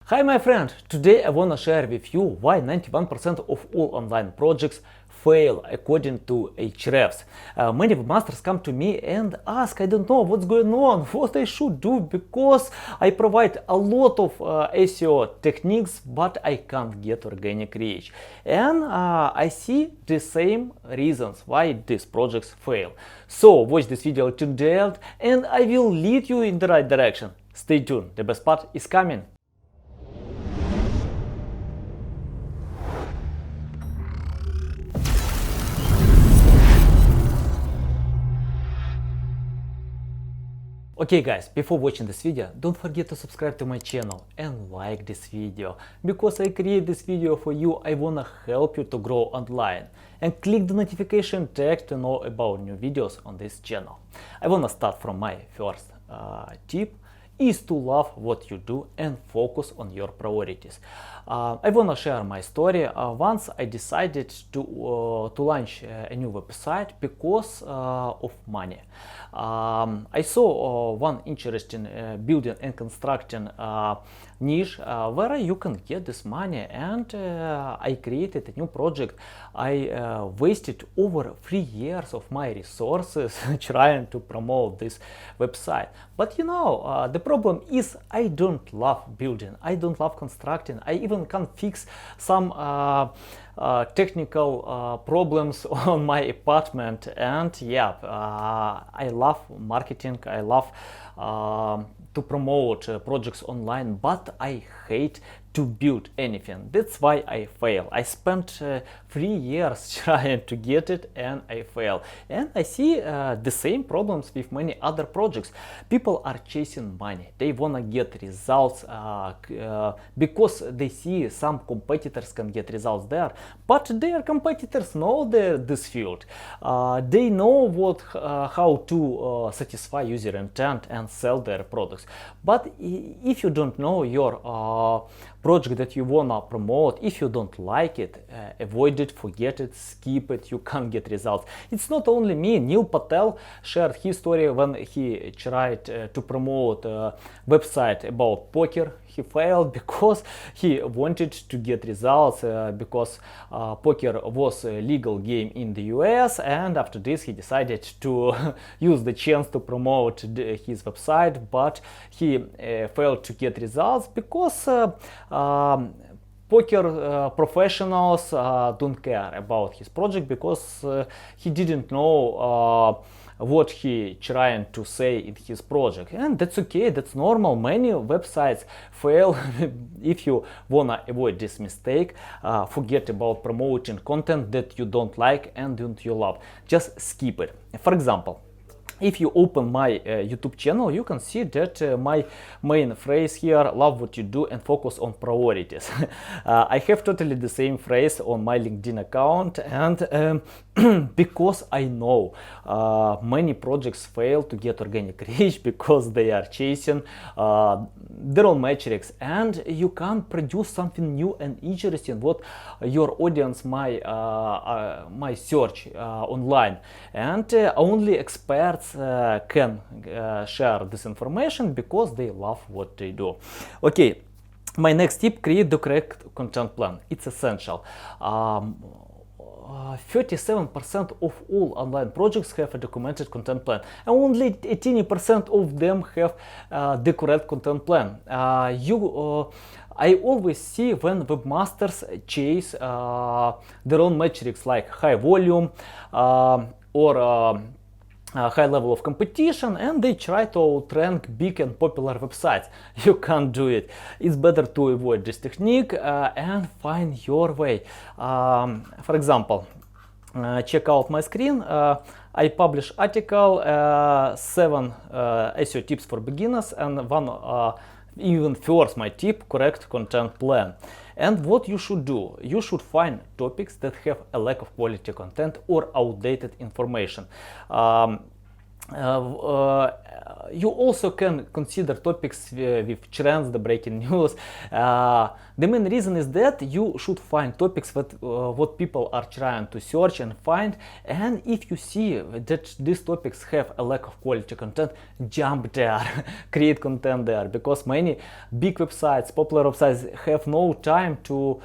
Hi my friend, today I wanna share with you why 91% of all online projects fail according to Ahrefs. Many webmasters come to me and ask, I don't know what's going on, what I should do, because I provide a lot of SEO techniques, but I can't get organic reach. And I see the same reasons why these projects fail. So watch this video till the end and I will lead you in the right direction. Stay tuned, the best part is coming. Okay guys, before watching this video, don't forget to subscribe to my channel and like this video. Because I create this video for you, I wanna help you to grow online. And click the notification tag to know about new videos on this channel. I wanna start from my first tip is to love what you do and focus on your priorities. I wanna share my story. Once I decided to launch a new website because of money. I saw one interesting building and construction niche where you can get this money, and I created a new project. I wasted over 3 years of my resources trying to promote this website. But you know, the problem is I don't love building, I don't love constructing, I even can't fix some technical problems on my apartment. And yeah, I love marketing, I love to promote projects online, but I hate to build anything. That's why I fail. I spent 3 years trying to get it and I fail. And I see the same problems with many other projects. People are chasing money. They wanna get results because they see some competitors can get results there. But their competitors know this field. They know how to satisfy user intent and sell their products. But if you don't know your project that you wanna promote, if you don't like it, avoid it, forget it, skip it, you can't get results. It's not only me. Neil Patel shared his story when he tried to promote a website about poker. He failed because he wanted to get results because poker was a legal game in the US, and after this he decided to use the chance to promote his website, but he failed to get results because poker professionals don't care about his project, because he didn't know what he trying to say in his project. And that's okay, that's normal. Many websites fail. If you wanna avoid this mistake, forget about promoting content that you don't like and don't you love. Just skip it. For example, if you open my YouTube channel, you can see that my main phrase here, love what you do and focus on priorities. I have totally the same phrase on my LinkedIn account, and because I know many projects fail to get organic reach because they are chasing their own metrics, and you can't produce something new and interesting what your audience might search online. And only experts can share this information because they love what they do. Okay, my next tip: create the correct content plan. It's essential. 37% of all online projects have a documented content plan, and only 18% of them have the correct content plan. I always see when webmasters chase their own metrics like high volume or high level of competition, and they try to rank big and popular websites. You can't do it. It's better to avoid this technique and find your way. For example, check out my screen. I publish article 7 SEO tips for beginners, and one even first my tip: correct content plan. And what you should do, you should find topics that have a lack of quality content or outdated information. you also can consider topics with trends, the breaking news. The main reason is that you should find topics that what people are trying to search and find, and if you see that these topics have a lack of quality content, jump there, create content there, because many big websites, popular websites have no time to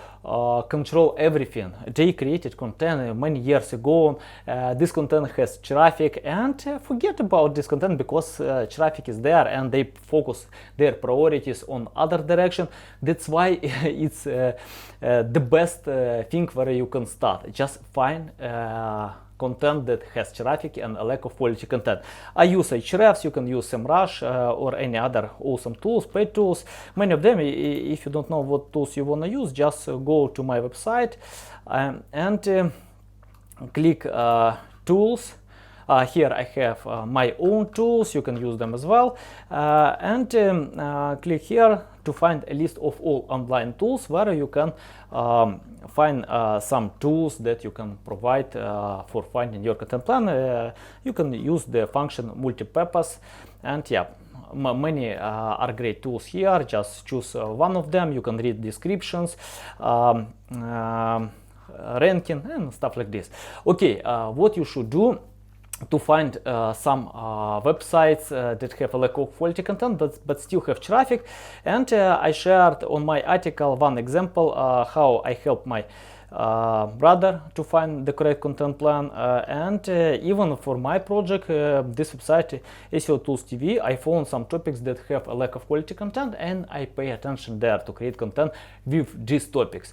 control everything. They created content many years ago. This content has traffic, and forget about this content because traffic is there and they focus their priorities on other direction. That's why it's the best thing where you can start. Just find content that has traffic and a lack of quality content. I use Ahrefs, you can use SEMrush or any other awesome tools, paid tools. Many of them, if you don't know what tools you want to use, just go to my website and click tools. Here I have my own tools, you can use them as well, and click here to find a list of all online tools where you can find some tools that you can provide for finding your content plan. You can use the function multipurpose, and yeah, many are great tools here. Just choose one of them. You can read descriptions, ranking and stuff like this. Okay, what you should do to find some websites that have a lack of quality content but still have traffic, and I shared on my article one example how I helped my brother to find the correct content plan, and even for my project, this website SEO Tools TV, I found some topics that have a lack of quality content, and I pay attention there to create content with these topics.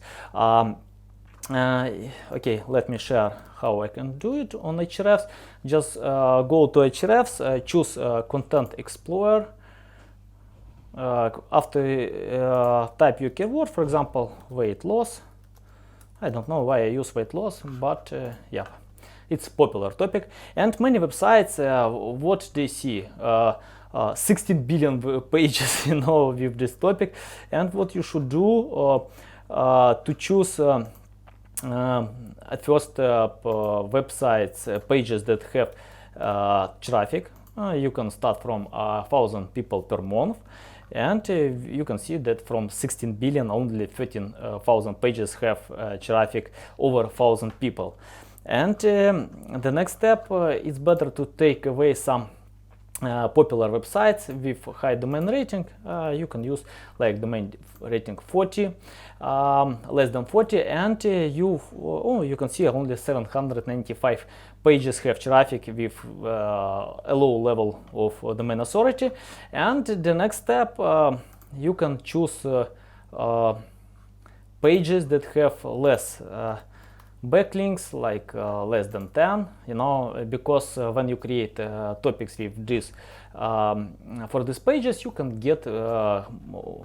Okay, let me share how I can do it on Ahrefs. Just go to Ahrefs, choose Content Explorer. After type your keyword, for example, weight loss. I don't know why I use weight loss, but yeah, it's a popular topic. And many websites, what they see, 16 billion pages, you know, with this topic. And what you should do to choose at first websites, pages that have traffic. You can start from 1,000 people per month, and you can see that from 16 billion only 13,000 pages have traffic over 1,000 people. And the next step is better to take away some popular websites with high domain rating. You can use like domain rating 40, less than 40, and you can see only 795 pages have traffic with a low level of domain authority. And the next step, you can choose pages that have less backlinks, like less than 10, you know, because when you create topics with this for these pages, you can get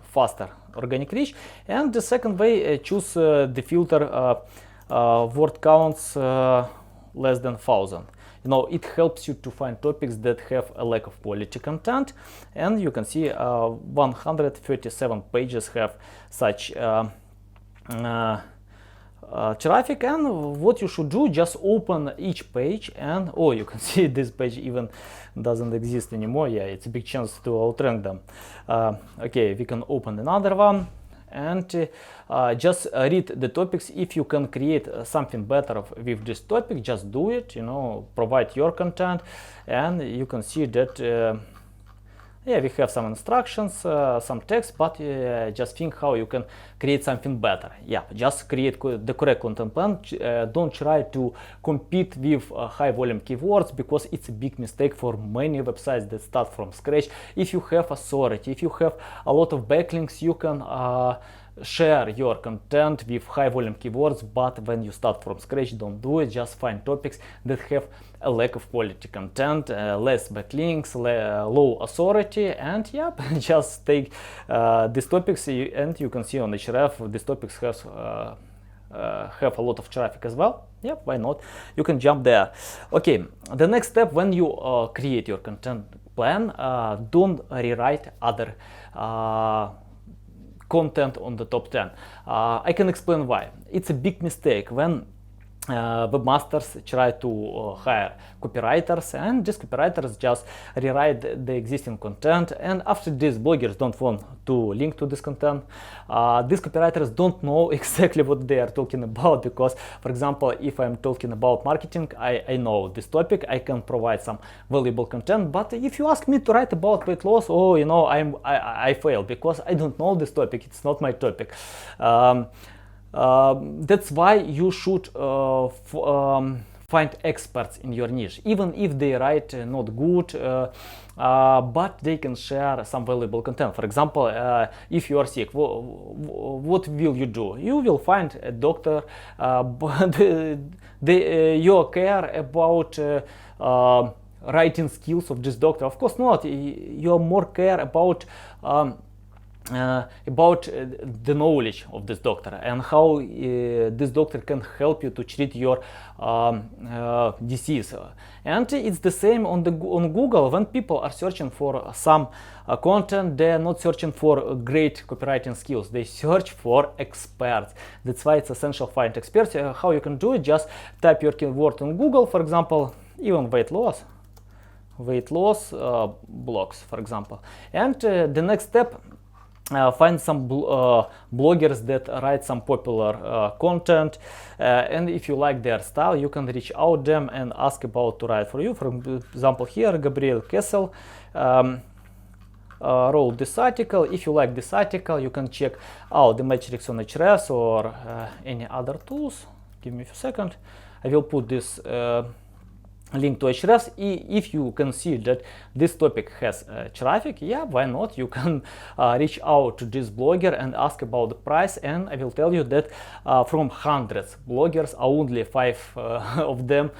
faster organic reach. And the second way, choose the filter word counts less than 1,000. You know, it helps you to find topics that have a lack of quality content, and you can see 137 pages have such traffic. And what you should do, just open each page, and you can see this page even doesn't exist anymore. Yeah, it's a big chance to outrank them. Okay, we can open another one and just read the topics. If you can create something better with this topic, just do it, you know, provide your content, and you can see that yeah, we have some instructions, some text, but just think how you can create something better. Yeah, just create the correct content plan. Don't try to compete with high volume keywords, because it's a big mistake for many websites that start from scratch. If you have authority, if you have a lot of backlinks, you can share your content with high volume keywords, but when you start from scratch, don't do it. Just find topics that have a lack of quality content, less backlinks, low authority, and yeah, just take these topics, and you can see on Ahrefs these topics have a lot of traffic as well. Yeah, why not? You can jump there. Okay, the next step, when you create your content plan, don't rewrite other content on the top 10. I can explain why. It's a big mistake when webmasters try to hire copywriters, and these copywriters just rewrite the existing content, and after this bloggers don't want to link to this content. These copywriters don't know exactly what they are talking about, because for example, if I'm talking about marketing, I know this topic, I can provide some valuable content, but if you ask me to write about weight loss, oh, you know, I fail because I don't know this topic, it's not my topic. That's why you should find experts in your niche, even if they write not good, but they can share some valuable content. For example, if you are sick, what will you do? You will find a doctor, but you care about writing skills of this doctor. Of course not. You more care about the knowledge of this doctor and how this doctor can help you to treat your disease. And it's the same on Google. When people are searching for some content, they are not searching for great copywriting skills, they search for experts. That's why it's essential to find experts. How you can do it? Just type your keyword on Google, for example, even weight loss blogs, for example, and the next step, find some bloggers that write some popular content, and if you like their style, you can reach out them and ask about to write for you. For example, here Gabriel Kessel wrote this article. If you like this article, you can check out the metrics on Ahrefs or any other tools. Give me a second. I will put this link to Ahrefs. If you can see that this topic has traffic, yeah, why not? You can reach out to this blogger and ask about the price, and I will tell you that from hundreds bloggers, only 5 of them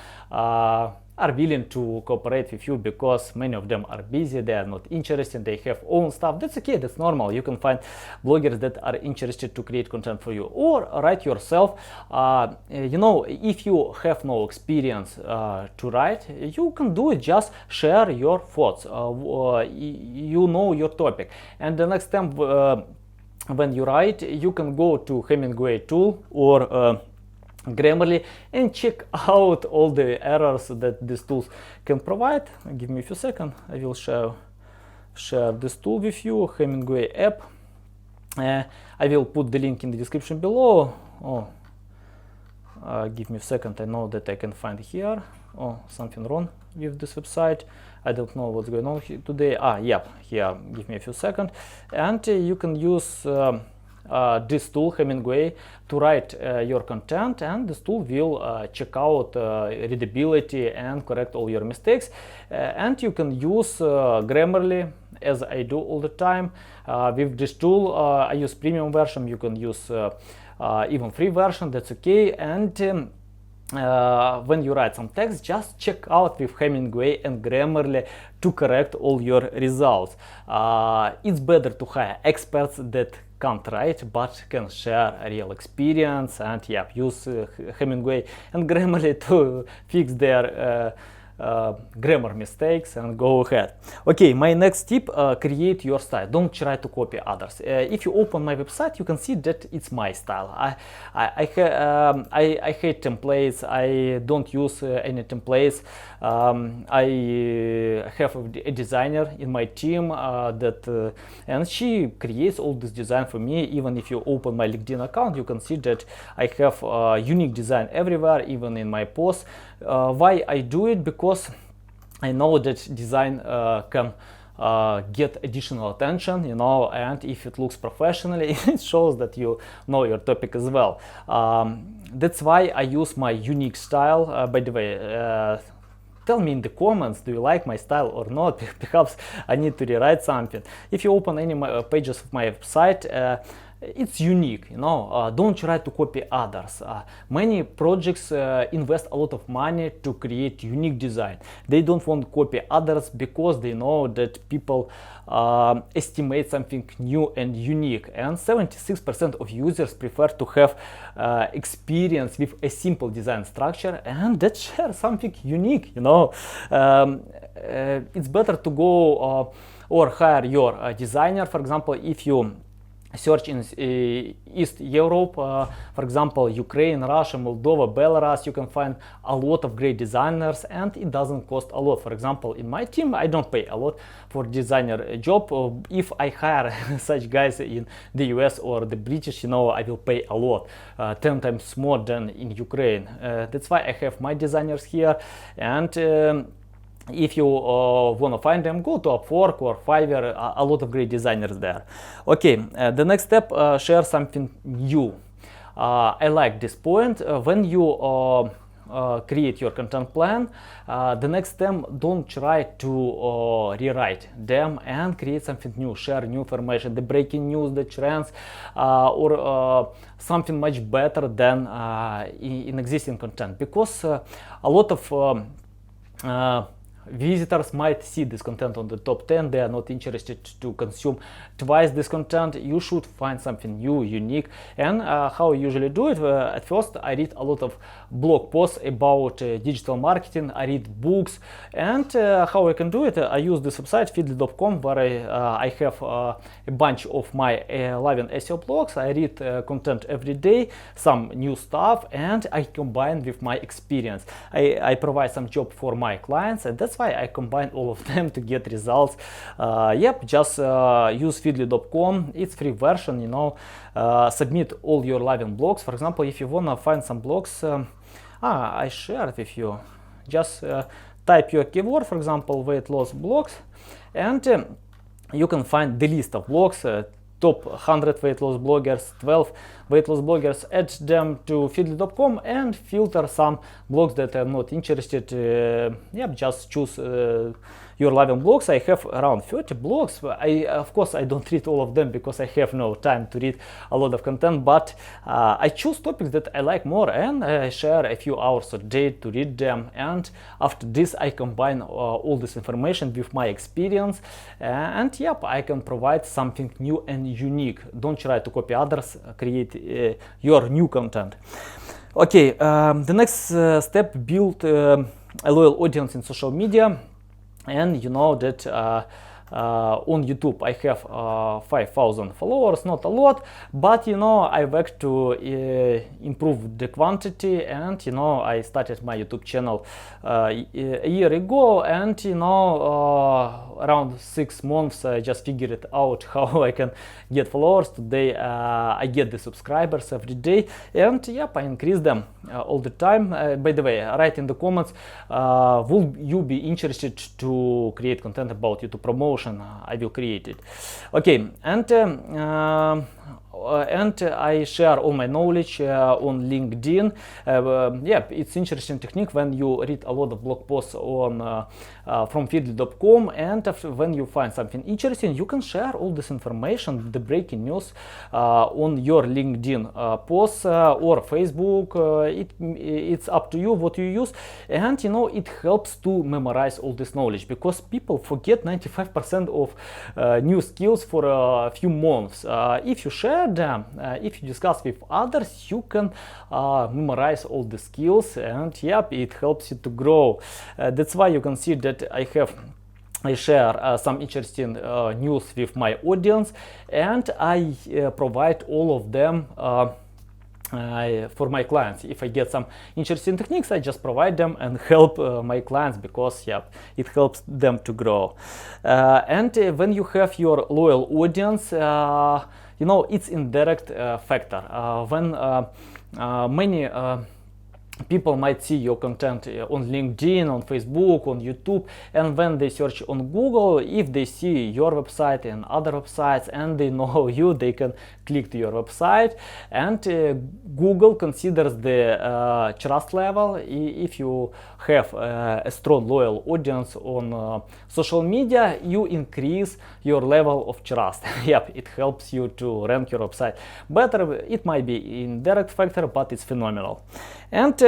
are willing to cooperate with you, because many of them are busy, they are not interested, they have own stuff. That's okay, that's normal. You can find bloggers that are interested to create content for you, or write yourself. You know, if you have no experience to write, you can do it, just share your thoughts. You know your topic, and the next time when you write, you can go to Hemingway tool or Grammarly and check out all the errors that these tools can provide. Give me a few seconds, I will share this tool with you, Hemingway app. I will put the link in the description below. Give me a second, I know that I can find here. Something wrong with this website. I don't know what's going on today. Yep, here, give me a few seconds. And you can use this tool, Hemingway, to write your content, and this tool will check out readability and correct all your mistakes. And you can use Grammarly, as I do all the time. With this tool, I use premium version. You can use even free version, that's okay. And when you write some text, just check out with Hemingway and Grammarly to correct all your results. It's better to hire experts that can't write but can share a real experience, and yeah, use Hemingway and Grammarly to fix their grammar mistakes and go ahead. Okay, my next tip, create your style. Don't try to copy others. If you open my website, you can see that it's my style. I hate templates. I don't use any templates. I have a designer in my team and she creates all this design for me. Even if you open my LinkedIn account, you can see that I have unique design everywhere, even in my posts. Why I do it? Because I know that design can get additional attention, you know, and if it looks professionally, it shows that you know your topic as well. That's why I use my unique style. By the way, tell me in the comments, do you like my style or not? Perhaps I need to rewrite something. If you open any pages of my website, it's unique, you know. Don't try to copy others. Many projects invest a lot of money to create unique design. They don't want to copy others because they know that people estimate something new and unique, and 76% of users prefer to have experience with a simple design structure and that share something unique, you know. It's better to go or hire your designer. For example, if you search in East Europe, for example, Ukraine, Russia, Moldova, Belarus, you can find a lot of great designers, and it doesn't cost a lot. For example, in my team, I don't pay a lot for designer job. If I hire such guys in the US or the British, I will pay a lot, 10 times more than in Ukraine. That's why I have my designers here, and if you want to find them, go to Upwork or Fiverr, a lot of great designers there. Okay, the next step, share something new. I like this point. When you create your content plan, the next step, don't try to rewrite them and create something new, share new information, the breaking news, the trends, or something much better than in existing content, because a lot of visitors might see this content on the top 10, they are not interested to consume twice this content. You should find something new, unique. And how I usually do it, at first I read a lot of blog posts about digital marketing, I read books, and how I can do it, I use this website feedly.com, where I have a bunch of my live and SEO blogs. I read content every day, some new stuff, and I combine with my experience. I provide some job for my clients, and that's why I combine all of them to get results. Just use feedly.com, it's free version, submit all your live and blogs. For example, if you wanna find some blogs, I shared with you, just type your keyword, for example, weight loss blogs, and you can find the list of blogs, top 100 weight loss bloggers, 12 weight loss bloggers, add them to feedly.com and filter some blogs that are not interested. Just choose your live and blogs. I have around 30 blogs. Of course, I don't read all of them because I have no time to read a lot of content, but I choose topics that I like more, and I share a few hours a day to read them. And after this, I combine all this information with my experience, and I can provide something new and unique. Don't try to copy others, create your new content. Okay, the next step, build a loyal audience in social media. And you know that on YouTube I have 5,000 followers, not a lot, but I work to improve the quantity, and I started my YouTube channel a year ago, and around 6 months I just figured it out how I can get followers. Today I get the subscribers every day, and I increase them all the time. By the way, write in the comments, will you be interested to create content about YouTube promotion? I will create it. Okay, and I share all my knowledge on LinkedIn. It's interesting technique when you read a lot of blog posts on from feedly.com, and when you find something interesting, you can share all this information, the breaking news, on your LinkedIn posts or Facebook. It's up to you what you use, and it helps to memorize all this knowledge, because people forget 95% of new skills for a few months. If you share them, if you discuss with others, you can memorize all the skills, and it helps you to grow. That's why you can see that I share some interesting news with my audience, and I provide all of them for my clients. If I get some interesting techniques, I just provide them and help my clients, because it helps them to grow. And when you have your loyal audience, it's indirect factor. When many people might see your content on LinkedIn, on Facebook, on YouTube, and when they search on Google, if they see your website and other websites and they know you, they can click to your website, and Google considers the trust level. If you have a strong loyal audience on social media, you increase your level of trust. It helps you to rank your website better. It might be indirect factor, but it's phenomenal. And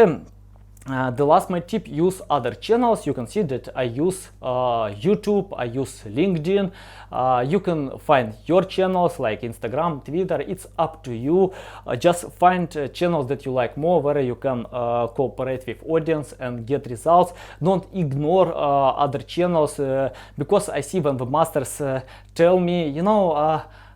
the last my tip, use other channels. You can see that I use YouTube, I use LinkedIn. You can find your channels like Instagram, Twitter. It's up to you. Just find channels that you like more, where you can cooperate with audience and get results. Don't ignore other channels, because I see when webmasters tell me,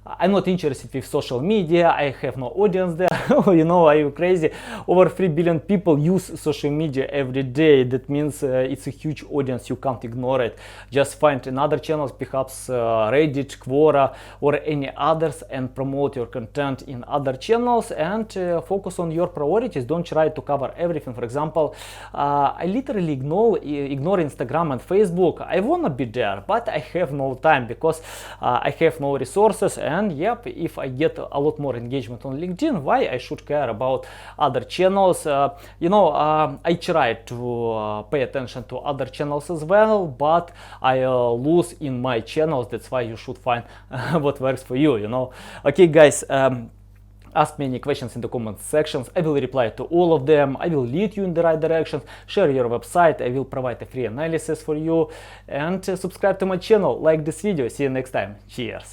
I'm not interested with social media, I have no audience there. You know, are you crazy? Over 3 billion people use social media every day. That means it's a huge audience, you can't ignore it. Just find another channels, perhaps Reddit, Quora, or any others, and promote your content in other channels, and focus on your priorities. Don't try to cover everything. For example, I literally ignore Instagram and Facebook. I wanna be there, but I have no time because I have no resources. And yep, if I get a lot more engagement on LinkedIn, why I should care about other channels? You know, I try to pay attention to other channels as well, but I lose in my channels. That's why you should find what works for you, you know. Okay, guys, ask me any questions in the comment sections. I will reply to all of them. I will lead you in the right direction. Share your website. I will provide a free analysis for you. And subscribe to my channel. Like this video. See you next time. Cheers.